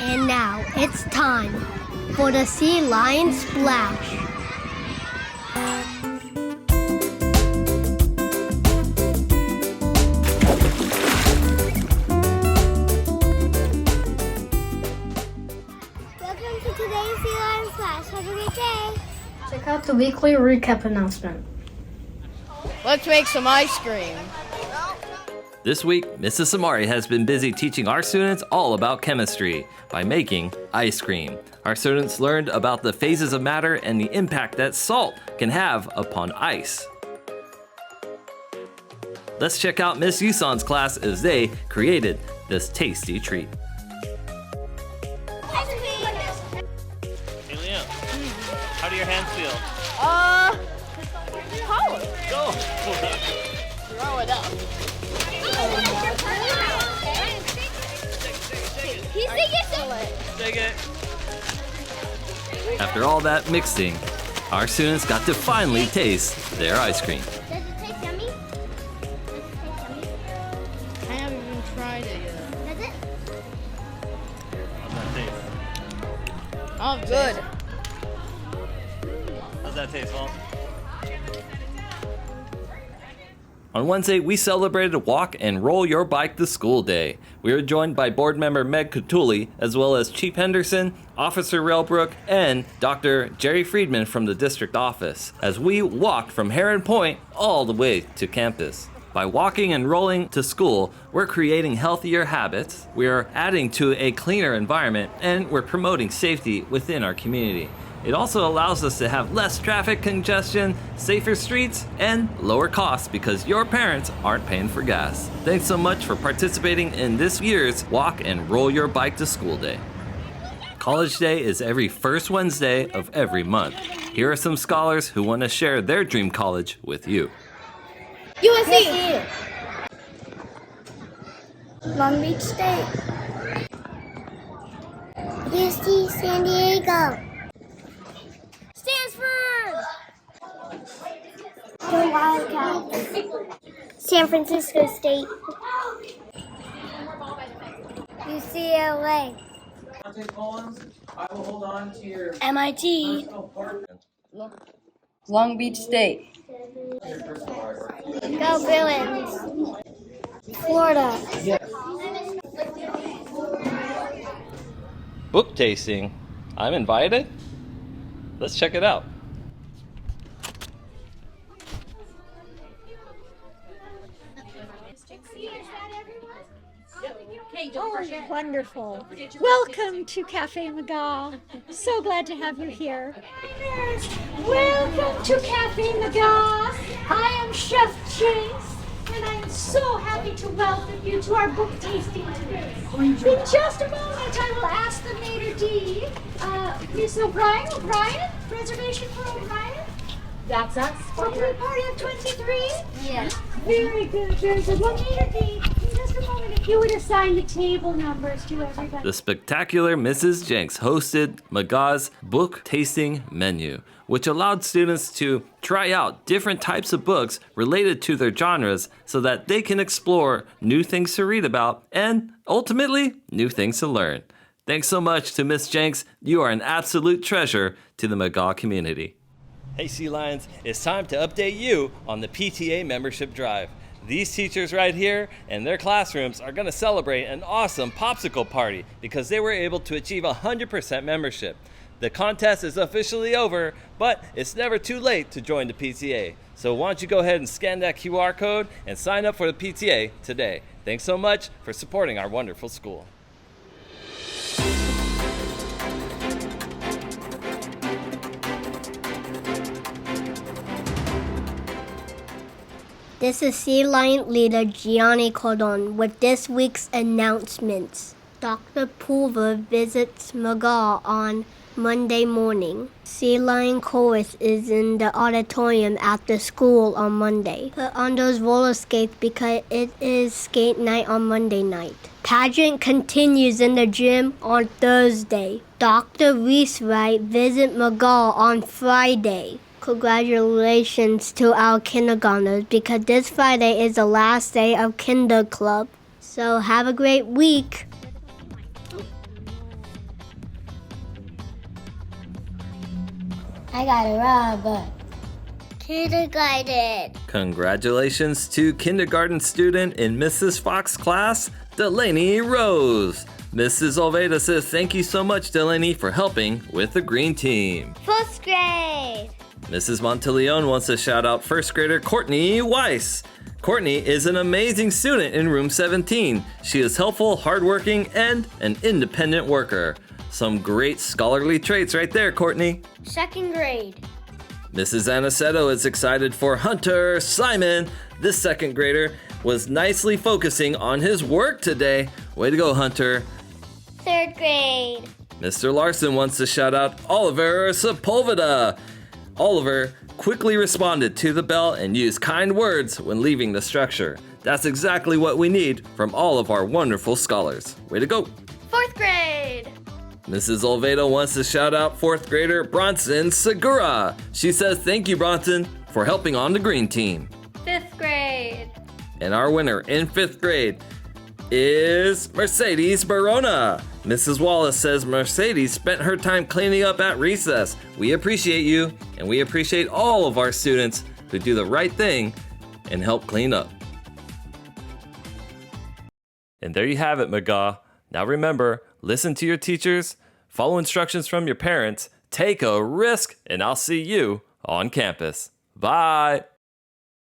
And now it's time for the Sea Lion Splash. Welcome to today's Sea Lion Splash. Have a great day. Check out the weekly recap announcement. Let's make some ice cream. This week, Mrs. Samari has been busy teaching our students all about chemistry by making ice cream. Our students learned about the phases of matter and the impact that salt can have upon ice. Let's check out Miss Yusan's class as they created this tasty treat. Ice cream. Hey Liam, how do your hands feel? Power. Go! Throw it up. He's thinking so. Take it. After all that mixing, our students got to finally taste their ice cream. Does it taste yummy? I haven't even tried it yet. Does it? How's that taste? Oh, good. How's that taste, Walt? On Wednesday, we celebrated Walk and Roll Your Bike to School Day. We were joined by board member Meg Cutuli, as well as Chief Henderson, Officer Railbrook, and Dr. Jerry Friedman from the district office, as we walked from Heron Point all the way to campus. By walking and rolling to school, we're creating healthier habits, we're adding to a cleaner environment, and we're promoting safety within our community. It also allows us to have less traffic congestion, safer streets, and lower costs because your parents aren't paying for gas. Thanks so much for participating in this year's Walk and Roll Your Bike to School Day. College Day is every first Wednesday of every month. Here are some scholars who want to share their dream college with you. USC. Long Beach State. USC San Diego. Stanford. The Wildcats. San Francisco State. UCLA. I will hold on to your MIT. Long Beach State. Go Bruins. Florida. Book tasting. I'm invited? Let's check it out. Oh, wonderful. Welcome to Cafe Magal. So glad to have you here. Welcome to Cafe Magal. I am Chef Jinx, and I am so happy to welcome you to our book tasting today. In just a moment, I will ask the maitre d', Miss O'Brien, reservation for O'Brien? That's us. Okay, party of 23? Yes. Very good, very good. Well, maitre d', in just a moment, if you would assign the table numbers to everybody. The spectacular Mrs. Jenks hosted Magaw's book tasting menu, which allowed students to try out different types of books related to their genres so that they can explore new things to read about and, ultimately, new things to learn. Thanks so much to Miss Jenks. You are an absolute treasure to the Magaw community. Hey Sea Lions, it's time to update you on the PTA membership drive. These teachers right here and their classrooms are going to celebrate an awesome popsicle party because they were able to achieve 100% membership. The contest is officially over, but it's never too late to join the PTA. So why don't you go ahead and scan that QR code and sign up for the PTA today. Thanks so much for supporting our wonderful school. This is Sea Lion leader Gianni Cordon with this week's announcements. Dr. Pulver visits Magaw on Monday morning. Sea Lion Chorus is in the auditorium after school on Monday. Put on those roller skates because it is skate night on Monday night. Pageant continues in the gym on Thursday. Dr. Reese Wright visit Magaw on Friday. Congratulations to our kindergartners because this Friday is the last day of Kinder Club. So have a great week. I got a rubber. Kindergarten. Congratulations to kindergarten student in Mrs. Fox's class, Delaney Rose. Mrs. Olveda says thank you so much, Delaney, for helping with the green team. 4th grade. Mrs. Monteleone wants to shout out first grader Courtney Weiss. Courtney is an amazing student in room 17. She is helpful, hardworking, and an independent worker. Some great scholarly traits right there, Courtney. 2nd grade. Mrs. Aniceto is excited for Hunter Simon. This second grader was nicely focusing on his work today. Way to go, Hunter. 3rd grade. Mr. Larson wants to shout out Oliver Sepulveda. Oliver quickly responded to the bell and used kind words when leaving the structure. That's exactly what we need from all of our wonderful scholars. Way to go. 4th grade. Mrs. Olveda wants to shout out 4th grader Bronson Segura. She says thank you, Bronson, for helping on the green team. 5th grade. And our winner in 5th grade is Mercedes Barona. Mrs. Wallace says Mercedes spent her time cleaning up at recess. We appreciate you, and we appreciate all of our students who do the right thing and help clean up. And there you have it, McGaw. Now remember, listen to your teachers, follow instructions from your parents, take a risk, and I'll see you on campus. Bye.